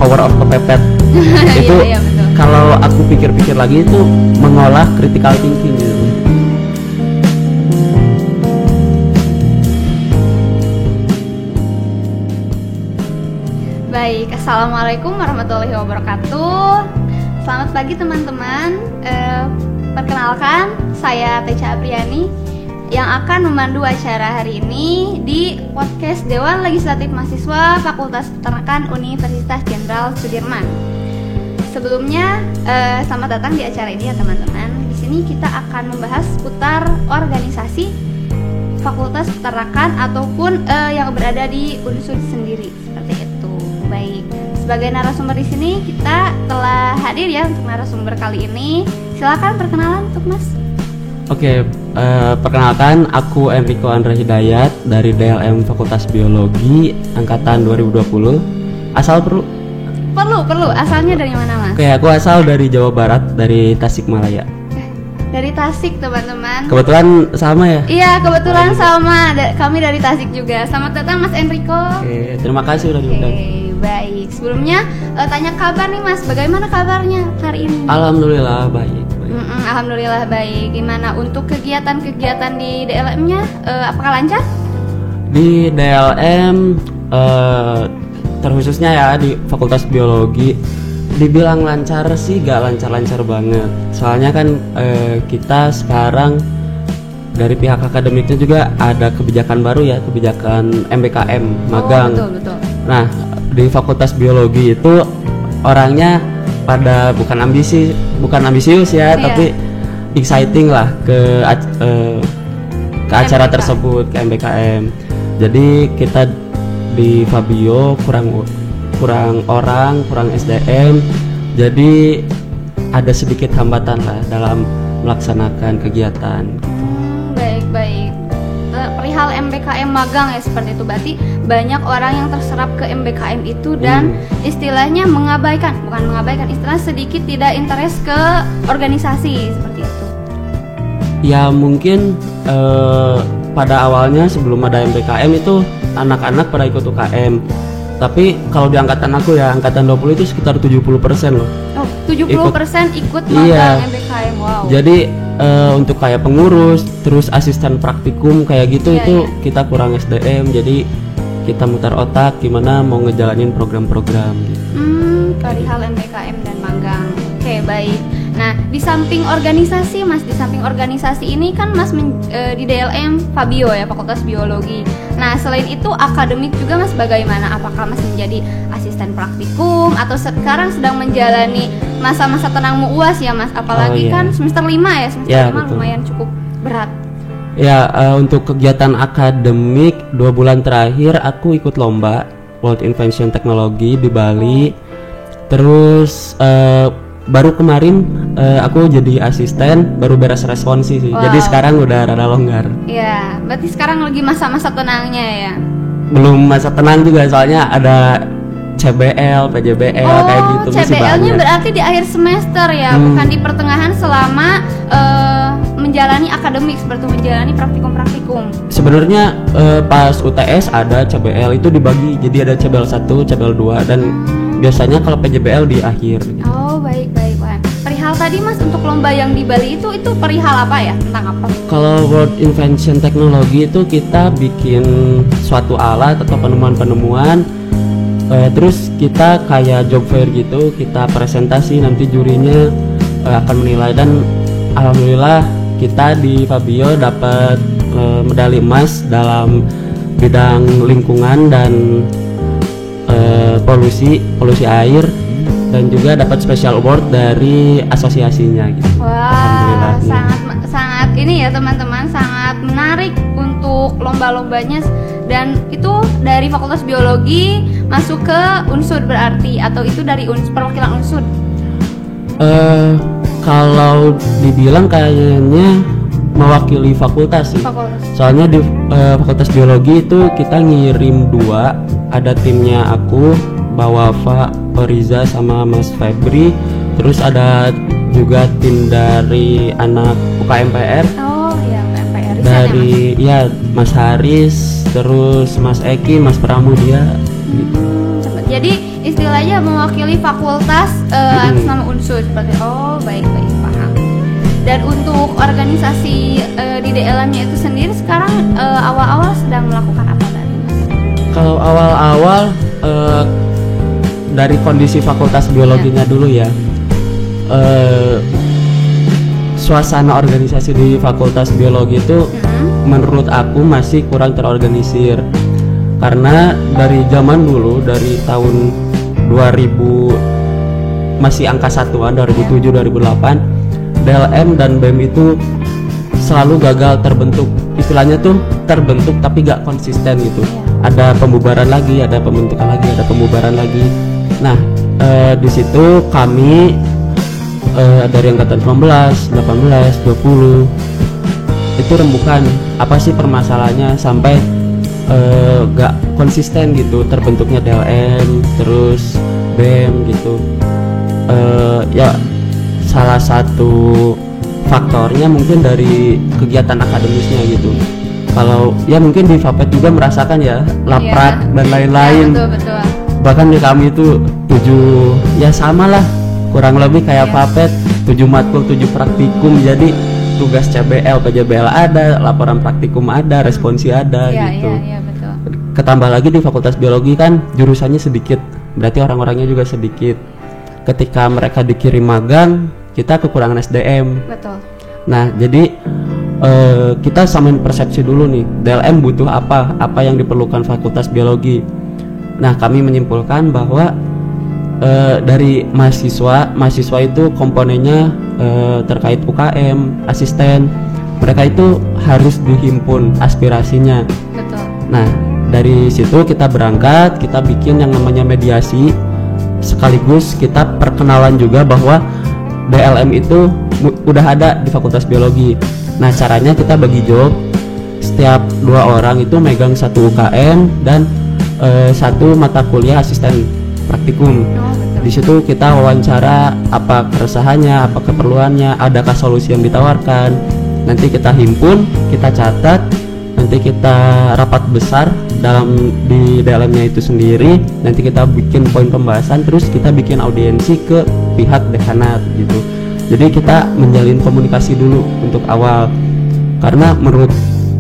power of kepepet. Itu Iya, betul. kalau aku pikir-pikir lagi itu mengolah critical thinking gitu. Baik, assalamualaikum warahmatullahi wabarakatuh. Selamat pagi teman-teman. Perkenalkan, saya Teca Apriani yang akan memandu acara hari ini di podcast Dewan Legislatif Mahasiswa Fakultas Peternakan Universitas Jenderal Sudirman. Sebelumnya, selamat datang di acara ini ya teman-teman. Di sini kita akan membahas seputar organisasi Fakultas Peternakan ataupun yang berada di UNSUD sendiri, seperti itu. Baik, sebagai narasumber di sini kita telah hadir ya untuk narasumber kali ini. Silakan perkenalan untuk Mas. Oke, perkenalkan aku Enrico Andre Hidayat dari DLM Fakultas Biologi angkatan 2020. Asal perlu? Perlu. Asalnya dari mana, Mas? Oke, aku asal dari Jawa Barat, dari Tasikmalaya. Dari Tasik, teman-teman. Kebetulan sama ya? Iya, kebetulan sama. Kami dari Tasik juga. Selamat datang Mas Enrico. Oke, terima kasih udah diundang. Oke, baik. Sebelumnya tanya kabar nih Mas. Bagaimana kabarnya hari ini? Alhamdulillah baik. Alhamdulillah baik. Gimana untuk kegiatan-kegiatan di DLM-nya? Apakah lancar? Di DLM terkhususnya ya di Fakultas Biologi dibilang lancar sih gak lancar-lancar banget. Soalnya kan kita sekarang dari pihak akademiknya juga ada kebijakan baru ya, kebijakan MBKM magang. Oh, betul. Nah, di Fakultas Biologi itu orangnya pada bukan ambisius ya, Iya. tapi exciting lah ke acara MBK. tersebut, ke MBKM. Jadi kita di Fabio kurang orang, kurang SDM. Jadi ada sedikit hambatan lah dalam melaksanakan kegiatan. Baik. Perihal MBKM magang ya seperti itu. Berarti banyak orang yang terserap ke MBKM itu dan istilahnya istilah sedikit tidak interest ke organisasi seperti itu. Ya mungkin pada awalnya sebelum ada MBKM itu anak-anak pada ikut UKM. Tapi kalau di angkatan aku ya, angkatan 20 itu sekitar 70% loh. Oh, 70% ikut magang Iya. MBKM. Wow. Jadi untuk kayak pengurus, terus asisten praktikum kayak gitu Iya, itu iya. kita kurang SDM. Jadi kita mutar otak gimana mau ngejalanin program-program gitu. Perihal MBKM dan magang. Oke, baik. Nah, di samping organisasi Mas, ini kan Mas di DLM Fabio ya, Fakultas Biologi. Nah, selain itu akademik juga Mas bagaimana? Apakah Mas menjadi asisten praktikum atau sekarang sedang menjalani masa-masa tenangmu UAS ya Mas? Apalagi Oh, iya. kan semester 5 ya, semester Ya, 5 betul. lumayan cukup berat. Ya, untuk kegiatan akademik 2 bulan terakhir aku ikut lomba World Invention Technology di Bali. Terus baru kemarin aku jadi asisten, baru beres responsi sih. Wow. Jadi sekarang udah rada longgar. Ya, berarti sekarang lagi masa-masa tenangnya ya. Belum masa tenang juga soalnya ada CBL, PJBL kayak gitu masih CBL-nya banyak. berarti di akhir semester ya, bukan di pertengahan selama menjalani akademik seperti menjalani praktikum-praktikum. Sebenarnya pas UTS ada CBL itu dibagi jadi ada CBL 1, CBL 2 dan biasanya kalau PJBL di akhir. Oh, baik. Wah. Perihal tadi Mas untuk lomba yang di Bali itu perihal apa ya? Tentang apa? Kalau World Invention Technology itu kita bikin suatu alat atau penemuan-penemuan, terus kita kayak job fair gitu, kita presentasi, nanti jurinya akan menilai dan alhamdulillah kita di Fabio dapat medali emas dalam bidang lingkungan dan polusi air, dan juga dapat special award dari asosiasinya gitu. Wah, sangat ini ya teman-teman, sangat menarik untuk lomba-lombanya. Dan itu dari Fakultas Biologi masuk ke UNSUD berarti, atau itu dari perwakilan UNSUD? Kalau dibilang kayaknya mewakili fakultas sih. Soalnya di Fakultas Biologi itu kita ngirim 2, ada timnya aku, Mbak Wafa, Riza sama Mas Febri. Terus ada juga tim dari anak UKMPR. Oh iya, UKMPR. Dari ya Mas Haris, terus Mas Eki, Mas Pramudia gitu. Jadi istilahnya mewakili fakultas atas nama Unsur seperti. Oh, baik-baik, paham. Dan untuk organisasi di DLM-nya itu sendiri sekarang awal-awal sedang melakukan apa tadi? Kalau awal-awal dari kondisi fakultas biologinya dulu ya. Suasana organisasi di fakultas biologi itu menurut aku masih kurang terorganisir. Karena dari zaman dulu, dari tahun 2000 masih angka satuan 2007 2008, DLM dan BEM itu selalu gagal terbentuk. Istilahnya tuh terbentuk tapi gak konsisten gitu. Ada pembubaran lagi, ada pembentukan lagi, ada pembubaran lagi. Nah, di situ kami dari angkatan 19, 18, 20 itu rembukan apa sih permasalahannya sampai gak konsisten gitu terbentuknya DLM terus BEM gitu. Ya salah satu faktornya mungkin dari kegiatan akademisnya gitu. Kalau ya mungkin di Fapet juga merasakan ya laprak dan lain-lain. Ya, betul. Bahkan di kami itu 7 ya sama lah kurang lebih kayak Fapet, 7 matkul 7 praktikum. Jadi tugas CBL, PJBL ada, laporan praktikum ada, responsi ada gitu. Iya, betul. Ketambah lagi di Fakultas Biologi kan jurusannya sedikit, berarti orang-orangnya juga sedikit. Ketika mereka dikirim magang, kita kekurangan SDM. Betul. Nah, jadi kita samain persepsi dulu nih, DLM butuh apa yang diperlukan Fakultas Biologi. Nah, kami menyimpulkan bahwa dari mahasiswa itu komponennya terkait UKM, asisten, mereka itu harus dihimpun aspirasinya. Betul. Nah, dari situ kita berangkat, kita bikin yang namanya mediasi, sekaligus kita perkenalan juga bahwa DLM itu udah ada di Fakultas Biologi. Nah, caranya kita bagi job, setiap 2 orang itu megang 1 UKM dan 1 mata kuliah asisten praktikum. Di situ kita wawancara apa keresahannya, apa keperluannya, adakah solusi yang ditawarkan. Nanti kita himpun, kita catat, nanti kita rapat besar di DLM-nya itu sendiri. Nanti kita bikin poin pembahasan, terus kita bikin audiensi ke pihak dekanat gitu. Jadi kita menjalin komunikasi dulu untuk awal. Karena menurut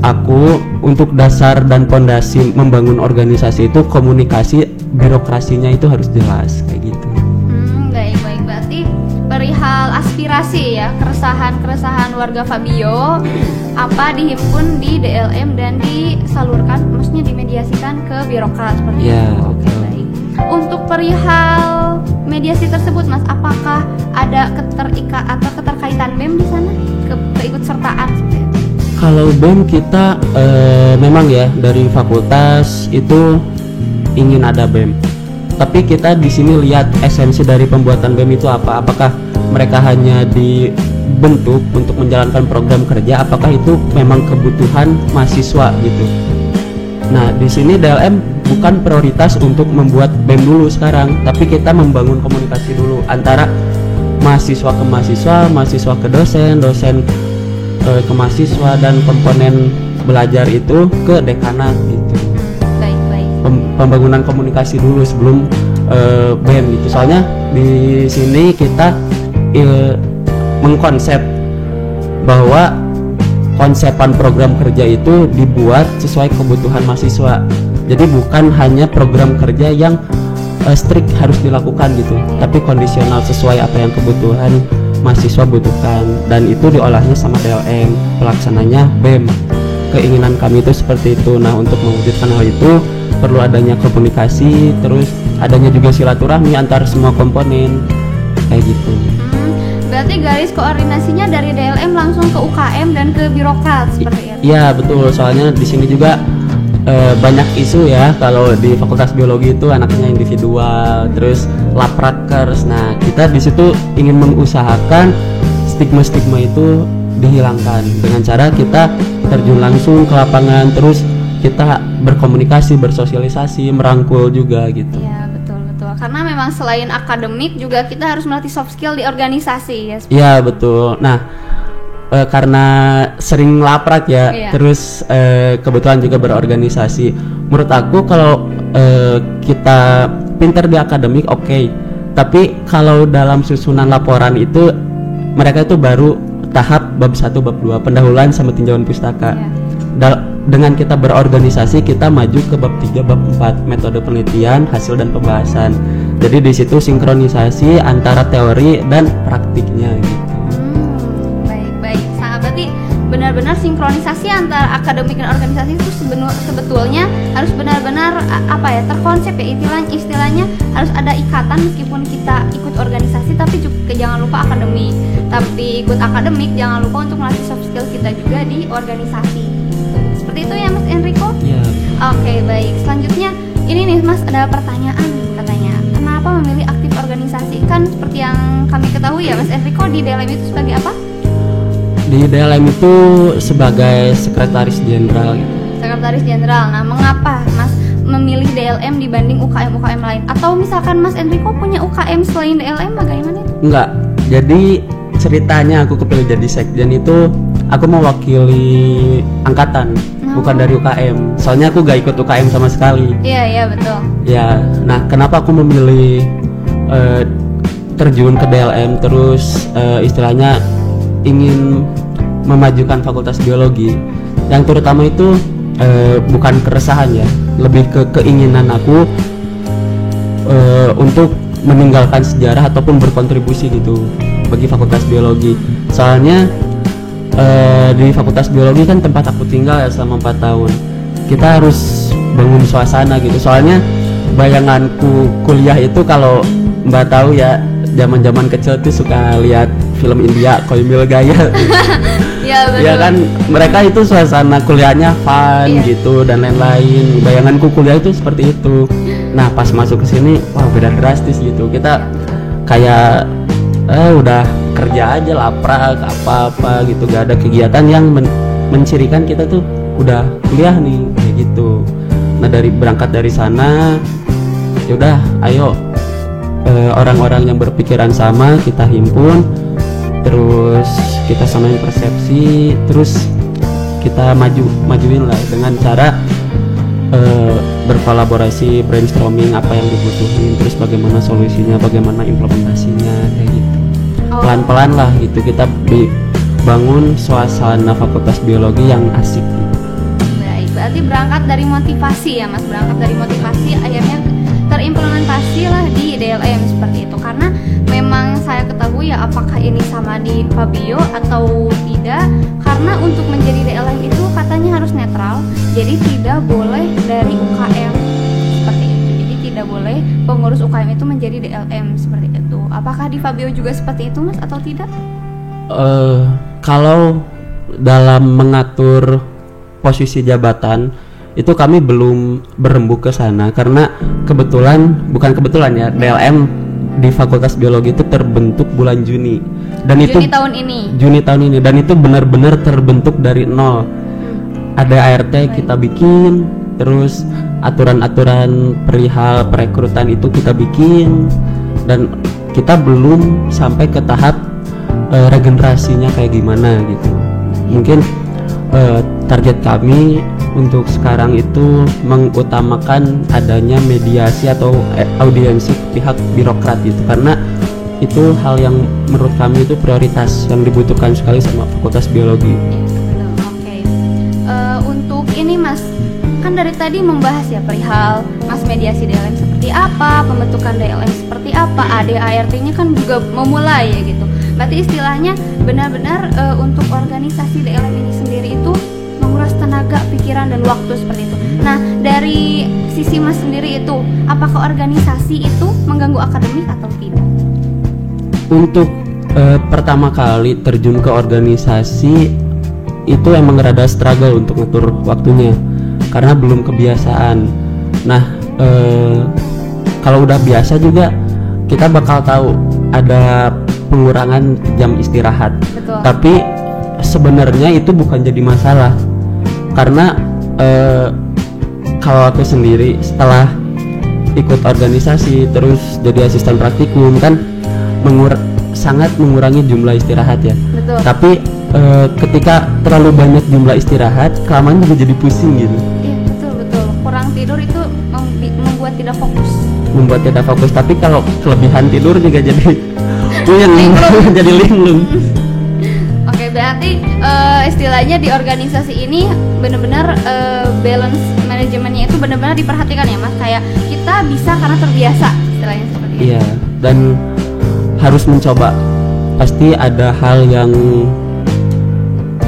aku untuk dasar dan pondasi membangun organisasi itu komunikasi, birokrasinya itu harus jelas kayak gitu. Baik. Berarti perihal aspirasi ya, keresahan warga Fabio apa dihimpun di DLM dan disalurkan, maksudnya dimediasikan ke birokrat seperti itu. Oke, baik. Untuk perihal mediasi tersebut, Mas, apakah ada keterkaitan BEM di sana, keikutsertaan seperti itu? Kalau BEM kita memang ya dari fakultas itu ingin ada BEM. Tapi kita di sini lihat esensi dari pembuatan BEM itu apa? Apakah mereka hanya dibentuk untuk menjalankan program kerja? Apakah itu memang kebutuhan mahasiswa gitu? Nah, di sini DLM bukan prioritas untuk membuat BEM dulu sekarang, tapi kita membangun komunikasi dulu antara mahasiswa ke mahasiswa, mahasiswa ke dosen, dosen ke mahasiswa, dan komponen belajar itu ke dekanat gitu. Baik. Pembangunan komunikasi dulu sebelum BEM gitu. Soalnya di sini kita mengkonsep bahwa konsepan program kerja itu dibuat sesuai kebutuhan mahasiswa. Jadi bukan hanya program kerja yang strict harus dilakukan gitu, tapi kondisional sesuai apa yang kebutuhan mahasiswa butuhkan, dan itu diolahnya sama DLM, pelaksananya BEM. Keinginan kami itu seperti itu. Nah, untuk mewujudkan hal itu perlu adanya komunikasi, terus adanya juga silaturahmi antar semua komponen kayak gitu. Berarti garis koordinasinya dari DLM langsung ke UKM dan ke birokrat seperti itu. Iya, betul. Soalnya di sini juga banyak isu ya, kalau di Fakultas Biologi itu anaknya individual, terus laprakers. Nah, kita di situ ingin mengusahakan stigma-stigma itu dihilangkan dengan cara kita terjun langsung ke lapangan, terus kita berkomunikasi, bersosialisasi, merangkul juga gitu. Iya, betul. Karena memang selain akademik juga kita harus melatih soft skill di organisasi ya. Iya, betul. Nah, karena sering laprak ya, terus kebetulan juga berorganisasi. Menurut aku kalau kita pinter di akademik oke. Tapi kalau dalam susunan laporan itu mereka itu baru tahap bab 1, bab 2 pendahuluan sama tinjauan pustaka. Dengan kita berorganisasi kita maju ke bab 3, bab 4 metode penelitian, hasil dan pembahasan. Jadi di situ sinkronisasi antara teori dan praktiknya gitu. Baik. Berarti benar-benar sinkronisasi antara akademik dan organisasi itu sebetulnya harus benar-benar terkonsep ya, istilahnya harus ada ikatan meskipun kita ikut organisasi, tapi juga jangan lupa akademik. Tapi ikut akademik jangan lupa untuk melatih soft skill kita juga di organisasi. Seperti itu ya Mas Enrico? Iya. Oke, baik. Selanjutnya ini nih Mas, ada pertanyaan katanya. Kenapa memilih aktif organisasi? Kan seperti yang kami ketahui ya Mas Enrico, di DLM itu sebagai apa? Di DLM itu sebagai sekretaris jenderal gitu. Sekretaris jenderal. Nah, mengapa Mas memilih DLM dibanding UKM lain? Atau misalkan Mas Enrico punya UKM selain DLM, bagaimana itu? Enggak. Jadi ceritanya aku kepilih jadi sekjen itu aku mewakili angkatan, bukan dari UKM. Soalnya aku gak ikut UKM sama sekali. Iya betul. Ya, nah kenapa aku memilih terjun ke DLM terus istilahnya ingin memajukan fakultas biologi. Yang terutama itu bukan keresahan ya, lebih ke keinginan aku untuk meninggalkan sejarah ataupun berkontribusi gitu bagi fakultas biologi. Soalnya di fakultas biologi kan tempat aku tinggal ya selama 4 tahun. Kita harus bangun suasana gitu. Soalnya bayanganku kuliah itu, kalau Mbak tahu ya, zaman-zaman kecil tuh suka lihat film India, Koimil Gaya. Iya betul. Ya kan, mereka itu suasana kuliahnya fun gitu dan lain-lain. Bayanganku kuliah itu seperti itu. Nah, pas masuk ke sini, wah beda drastis gitu. Kita kayak udah kerja aja, laprak apa-apa gitu, gak ada kegiatan yang mencirikan kita tuh udah kuliah nih kayak gitu. Nah, berangkat dari sana, yaudah ayo orang-orang yang berpikiran sama kita himpun, terus kita samain persepsi, terus kita majuin lah dengan cara berkolaborasi, brainstorming apa yang dibutuhin, terus bagaimana solusinya, bagaimana implementasinya kayak gitu. Pelan-pelan lah gitu kita bangun suasana fakultas biologi yang asik. Baik, berarti berangkat dari motivasi ya Mas, berangkat dari motivasi akhirnya terimplementasi lah di DLM seperti itu. Karena memang saya ketahui ya, apakah ini sama di Fabio atau tidak, karena untuk menjadi DLM itu katanya harus netral, jadi tidak boleh dari UKM seperti itu. Jadi tidak boleh pengurus UKM itu menjadi DLM seperti itu. Apakah di Fabio juga seperti itu Mas atau tidak? Kalau dalam mengatur posisi jabatan itu kami belum berembuk ke sana, karena bukan kebetulan ya, DLM di Fakultas Biologi itu terbentuk bulan Juni dan Juni tahun ini dan itu benar-benar terbentuk dari nol. Ada ART kita bikin, terus aturan-aturan perihal perekrutan itu kita bikin, dan kita belum sampai ke tahap regenerasinya kayak gimana gitu. Mungkin target kami untuk sekarang itu mengutamakan adanya mediasi atau audiensi pihak birokrat itu, karena itu hal yang menurut kami itu prioritas yang dibutuhkan sekali sama Fakultas Biologi. Oke. Untuk ini Mas, kan dari tadi membahas ya perihal Mas mediasi DLM seperti apa, pembentukan DLM seperti apa, AD/ART-nya kan juga memulai ya gitu. Berarti istilahnya benar-benar untuk organisasi DLM ini sendiri itu menguras tenaga, pikiran, dan waktu seperti itu. Nah, dari sisi Mas sendiri itu, apakah organisasi itu mengganggu akademik atau tidak? Untuk pertama kali terjun ke organisasi itu emang rada struggle untuk ngatur waktunya, karena belum kebiasaan. Nah, kalau udah biasa juga kita bakal tahu ada pengurangan jam istirahat. Betul. Tapi sebenarnya itu bukan jadi masalah, karena kalau aku sendiri setelah ikut organisasi terus jadi asisten praktikum kan sangat mengurangi jumlah istirahat ya. Betul. Tapi ketika terlalu banyak jumlah istirahat, kelamaan juga jadi pusing gitu. Iya betul. Kurang tidur itu membuat tidak fokus. membuat tidak fokus. Tapi kalau kelebihan tidur juga jadi puyeng, jadi linglung. Oke, berarti istilahnya di organisasi ini benar-benar balance manajemennya itu benar-benar diperhatikan ya Mas. Kayak kita bisa karena terbiasa istilahnya seperti itu. Iya, dan harus mencoba. Pasti ada hal yang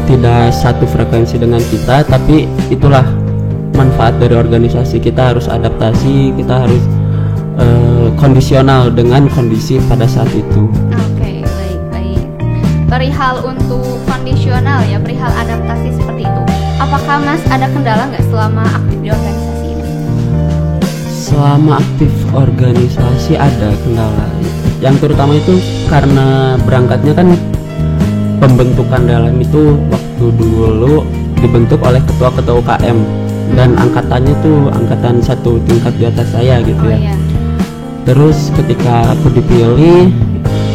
tidak satu frekuensi dengan kita, tapi itulah manfaat dari organisasi. Kita harus adaptasi, kita harus kondisional dengan kondisi pada saat itu. Oke, baik. Perihal untuk kondisional ya, perihal adaptasi seperti itu. Apakah Mas ada kendala nggak selama aktif di organisasi ini? Selama aktif organisasi ada kendala. Yang terutama itu karena berangkatnya kan pembentukan dalam itu waktu dulu dibentuk oleh ketua-ketua UKM dan angkatannya tuh angkatan satu tingkat di atas saya gitu ya. Iya. Terus ketika aku dipilih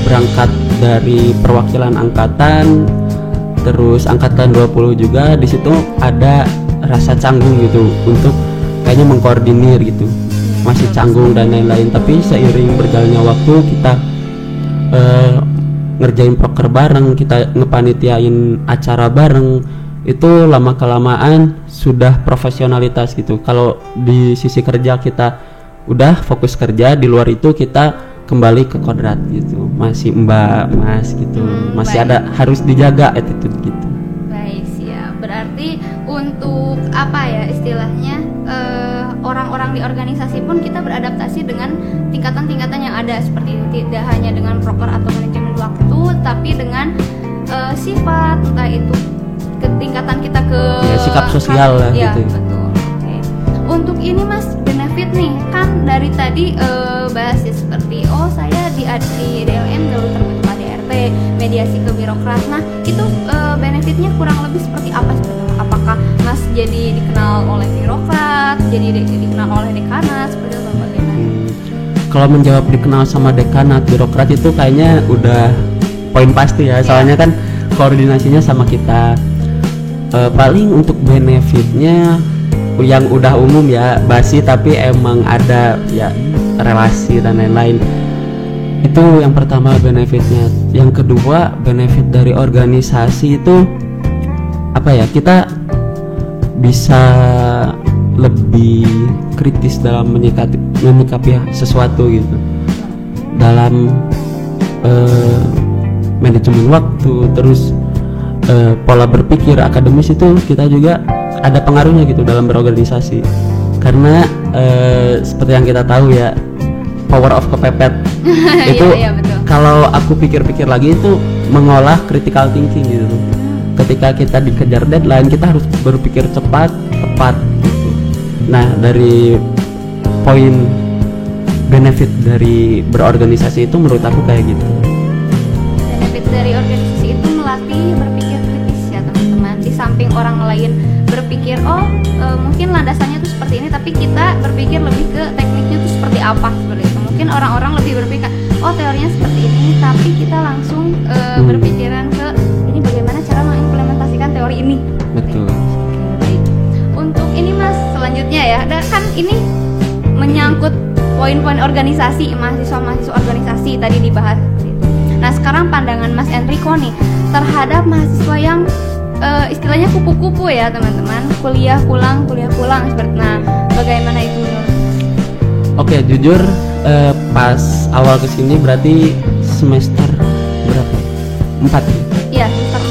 berangkat dari perwakilan angkatan, terus angkatan 20 juga, di situ ada rasa canggung gitu untuk kayaknya mengkoordinir gitu. Masih canggung dan lain-lain, tapi seiring berjalannya waktu kita ngerjain proker bareng, kita ngepanitiain acara bareng, itu lama kelamaan sudah profesionalitas gitu. Kalau di sisi kerja kita udah fokus kerja, di luar itu kita kembali ke kodrat gitu, masih mbak mas gitu, masih baik. ada harus dijaga attitude gitu. Baik, siap. Berarti untuk apa ya istilahnya orang-orang di organisasi pun kita beradaptasi dengan tingkatan-tingkatan yang ada seperti itu, tidak hanya dengan proker atau manajemen waktu, tapi dengan sifat, entah itu ketingkatan kita ke Ya, sikap sosial lah ya, gitu. Betul. Oke. Untuk ini Mas, benefit nih kan dari tadi bahas ya seperti saya di DLM dulu terbentuk ADRT, mediasi ke birokrat. Nah itu benefitnya kurang lebih seperti apa sebetulnya? Apakah Mas jadi dikenal oleh birokrat, jadi dikenal oleh dekanat, seperti itu bagaimana? Kalau menjawab dikenal sama dekanat, birokrat itu kayaknya udah poin pasti ya, soalnya kan koordinasinya sama kita. Paling untuk benefitnya yang udah umum ya, basi tapi emang ada ya relasi dan lain-lain. Itu yang pertama benefitnya. Yang kedua, benefit dari organisasi itu apa ya, kita bisa lebih kritis dalam menyikapi sesuatu gitu, dalam manajemen waktu, terus pola berpikir akademis itu kita juga ada pengaruhnya gitu dalam berorganisasi. Karena seperti yang kita tahu ya, power of kepepet itu iya, betul. Kalau aku pikir-pikir lagi itu mengolah critical thinking gitu. Ketika kita dikejar deadline, kita harus berpikir cepat, tepat gitu. Nah, dari poin benefit dari berorganisasi itu menurut aku kayak gitu. Benefit dari organisasi itu melatih berpikir kritis ya teman-teman. Di samping orang lain berpikir mungkin landasannya tuh seperti ini, tapi kita berpikir lebih ke tekniknya tuh seperti apa, seperti itu. Mungkin orang-orang lebih berpikir teorinya seperti ini, tapi kita langsung berpikiran ke ini bagaimana cara mengimplementasikan teori ini. Betul. Baik. Untuk ini Mas, selanjutnya ya, kan ini menyangkut poin-poin organisasi, mahasiswa-mahasiswa organisasi tadi dibahas seperti itu. Nah sekarang pandangan Mas Enrico nih terhadap mahasiswa yang istilahnya kupu-kupu ya teman-teman, kuliah pulang seperti. Nah bagaimana itu menurut? Oke, jujur pas awal kesini berarti semester berapa? 4 ya? Iya, semester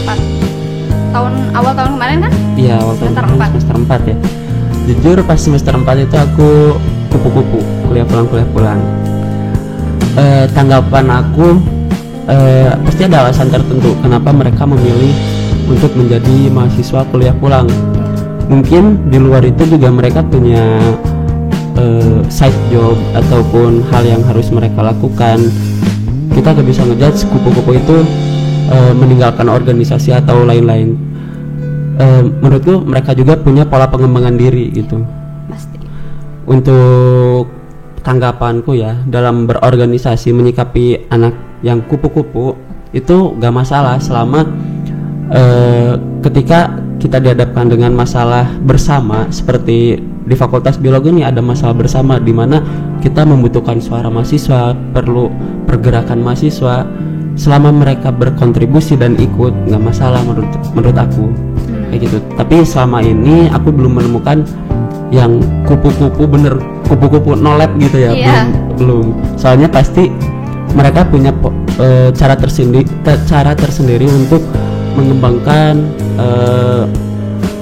4. Awal tahun kemarin kan? Iya, awal tahun Semester kemarin, 4. semester 4 ya. Jujur pas semester 4 itu aku kupu-kupu, kuliah pulang. Tanggapan aku pasti ada alasan tertentu kenapa mereka memilih untuk menjadi mahasiswa kuliah pulang. Mungkin di luar itu juga mereka punya side job ataupun hal yang harus mereka lakukan. Kita gak bisa ngejudge kupu-kupu itu meninggalkan organisasi atau lain-lain. Menurutku mereka juga punya pola pengembangan diri gitu. Pasti. Untuk tanggapanku ya, dalam berorganisasi menyikapi anak yang kupu-kupu itu gak masalah selama ketika kita dihadapkan dengan masalah bersama seperti di Fakultas Biologi ini ada masalah bersama di mana kita membutuhkan suara mahasiswa, perlu pergerakan mahasiswa. Selama mereka berkontribusi dan ikut nggak masalah menurut aku kayak gitu. Tapi selama ini aku belum menemukan yang kupu-kupu no lab gitu ya. Belum. Soalnya pasti mereka punya cara tersendiri untuk mengembangkan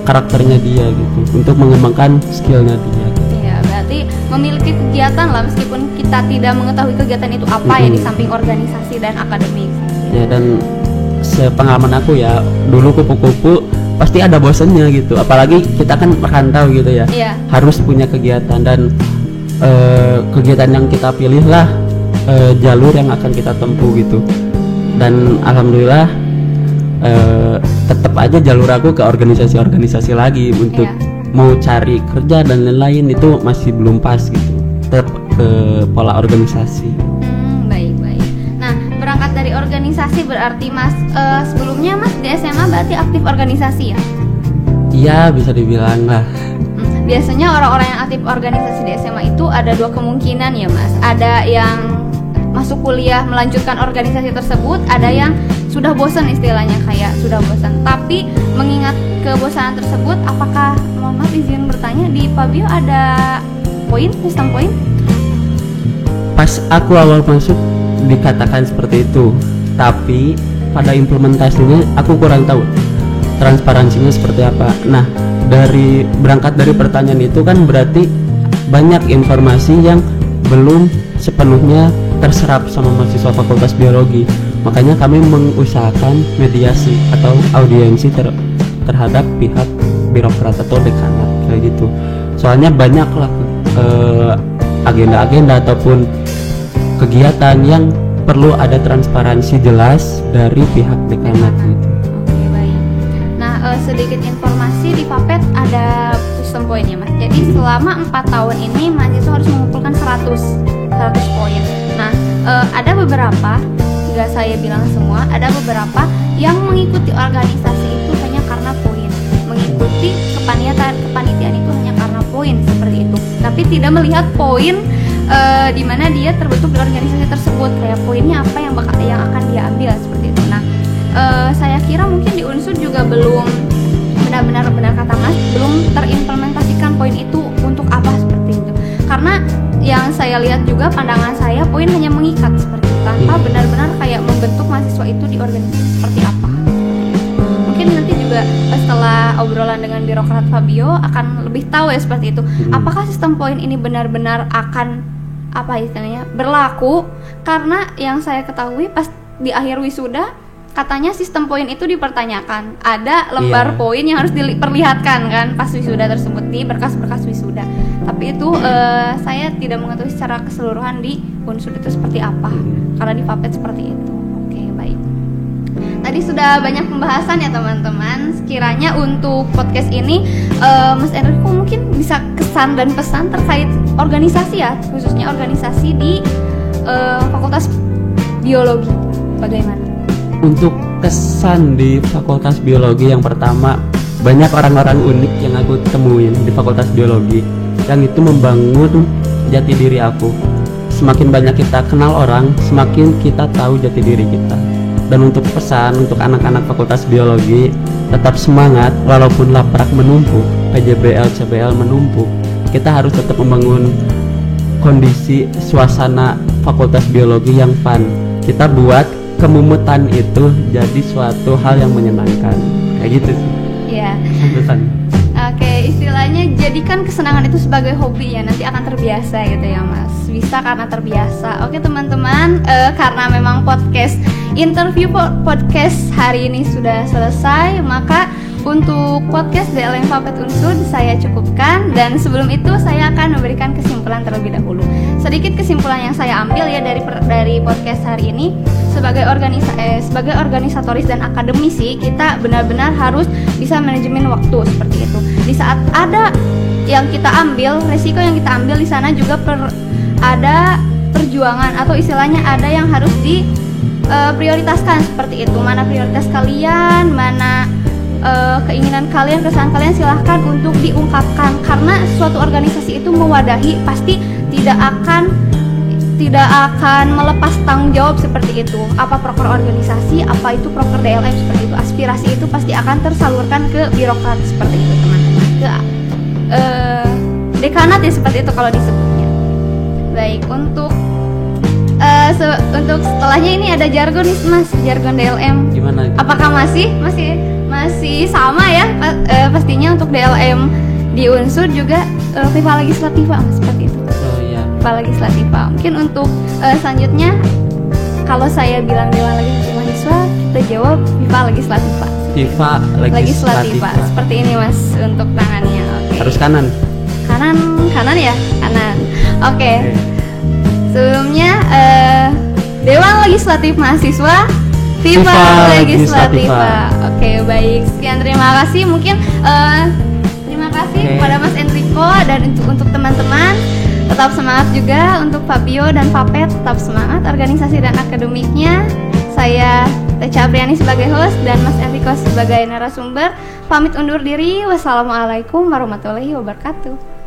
karakternya dia gitu, untuk mengembangkan skillnya dia gitu. Ya, berarti memiliki kegiatan lah meskipun kita tidak mengetahui kegiatan itu apa ya di samping organisasi dan akademik. Ya, dan sepengalaman aku ya, dulu kupu-kupu pasti ada bosannya gitu, apalagi kita kan merantau gitu ya. Harus punya kegiatan dan kegiatan yang kita pilih lah jalur yang akan kita tempuh gitu. Dan alhamdulillah tetap aja jalur aku ke organisasi lagi untuk mau cari kerja dan lain-lain itu masih belum pas gitu, tetap ke pola organisasi. Baik. Nah, berangkat dari organisasi berarti Mas sebelumnya Mas di SMA berarti aktif organisasi ya? Iya, bisa dibilang lah. Biasanya orang-orang yang aktif organisasi di SMA itu ada dua kemungkinan ya Mas. Ada yang masuk kuliah melanjutkan organisasi tersebut, ada yang sudah bosan istilahnya, kayak sudah bosan. Tapi mengingat kebosanan tersebut, apakah mohon maaf izin bertanya di Fabio ada sistem poin? Pas aku awal masuk dikatakan seperti itu, tapi pada implementasinya aku kurang tahu transparansinya seperti apa. Nah, berangkat dari pertanyaan itu kan berarti banyak informasi yang belum sepenuhnya terserap sama mahasiswa Fakultas Biologi. Makanya kami mengusahakan mediasi atau audiensi terhadap pihak birokrat atau dekanat kayak gitu. Soalnya banyaklah agenda-agenda ataupun kegiatan yang perlu ada transparansi jelas dari pihak dekanat gitu. Oke, baik. Nah, sedikit informasi di Fapet ada sistem poin ya Mas. Jadi selama 4 tahun ini mahasiswa harus mengumpulkan 100 poin. Nah, ada beberapa, nggak saya bilang semua, ada beberapa yang mengikuti organisasi itu hanya karena poin, mengikuti kepanitiaan itu hanya karena poin seperti itu, tapi tidak melihat poin di mana dia terbentuk di organisasi tersebut, kayak poinnya apa yang akan dia ambil seperti itu. Nah, saya kira mungkin di Unsur juga belum benar kata Mas, belum terimplementasikan poin itu untuk apa seperti itu. Karena yang saya lihat juga pandangan saya, poin hanya mengikat seperti itu, tanpa benar-benar kayak membentuk mahasiswa itu di organisasi seperti apa. Mungkin nanti juga setelah obrolan dengan birokrat Fabio akan lebih tahu ya seperti itu. Apakah sistem poin ini benar-benar akan berlaku? Karena yang saya ketahui pas di akhir wisuda katanya sistem poin itu dipertanyakan. Ada lembar poin yang harus diperlihatkan kan pas wisuda tersebut di berkas-berkas wisuda. Tapi itu saya tidak mengetahui secara keseluruhan di Unsur itu seperti apa. Karena di Fapet seperti itu. Oke, baik. Tadi sudah banyak pembahasan ya teman-teman. Sekiranya untuk podcast ini Mas Enrico mungkin bisa kesan dan pesan terkait organisasi ya, khususnya organisasi di Fakultas Biologi. Bagaimana? Untuk kesan di Fakultas Biologi, yang pertama, banyak orang-orang unik yang aku temuin di Fakultas Biologi yang itu membangun jati diri aku. Semakin banyak kita kenal orang, semakin kita tahu jati diri kita. Dan untuk pesan untuk anak-anak Fakultas Biologi, tetap semangat walaupun laprak menumpuk, PJBL, CBL menumpuk. Kita harus tetap membangun kondisi suasana Fakultas Biologi yang fun. Kita buat kemumutan itu jadi suatu hal yang menyenangkan, kayak gitu sih. Iya. Pesan. Oke, istilahnya jadikan kesenangan itu sebagai hobi ya, nanti akan terbiasa gitu ya Mas. Bisa karena terbiasa. Oke teman-teman, karena memang interview podcast hari ini sudah selesai, maka untuk podcast DLM Fapet Unsur saya cukupkan, dan sebelum itu saya akan memberikan kesimpulan terlebih dahulu. Sedikit kesimpulan yang saya ambil ya dari podcast hari ini, sebagai organisatoris dan akademisi, kita benar-benar harus bisa manajemen waktu seperti itu. Di saat ada yang kita ambil, resiko yang kita ambil di sana juga ada perjuangan atau istilahnya ada yang harus prioritaskan seperti itu. Mana prioritas kalian, mana keinginan kalian, keresahan kalian silahkan untuk diungkapkan, karena suatu organisasi itu mewadahi pasti tidak akan melepas tanggung jawab seperti itu. Apa proker organisasi, apa itu proker DLM seperti itu, aspirasi itu pasti akan tersalurkan ke birokrat seperti itu teman-teman, ke dekanat ya seperti itu kalau disebutnya. Baik, untuk setelahnya ini ada jargon nih Mas, jargon DLM. Gimana? Apakah masih sama ya? Pastinya untuk DLM di Unsur juga FIFA Legislativa Mas, seperti itu. Oh iya. FIFA Legislativa. Mungkin untuk selanjutnya kalau saya bilang Dewan Legislatif Mahasiswa, kita jawab FIFA Legislativa. FIFA Legislativa. Seperti ini Mas untuk tangannya. Oke. Harus kanan. Kanan ya, kanan. Oke. Sebelumnya Dewan Legislatif Mahasiswa, FIFA Legislativa. Oke, baik. Sekian, terima kasih. Mungkin terima kasih kepada Mas Enrico, dan untuk teman-teman tetap semangat juga. Untuk Fabio dan Papet tetap semangat organisasi dan akademiknya. Saya Teca Apriani sebagai host dan Mas Enrico sebagai narasumber. Pamit undur diri. Wassalamualaikum warahmatullahi wabarakatuh.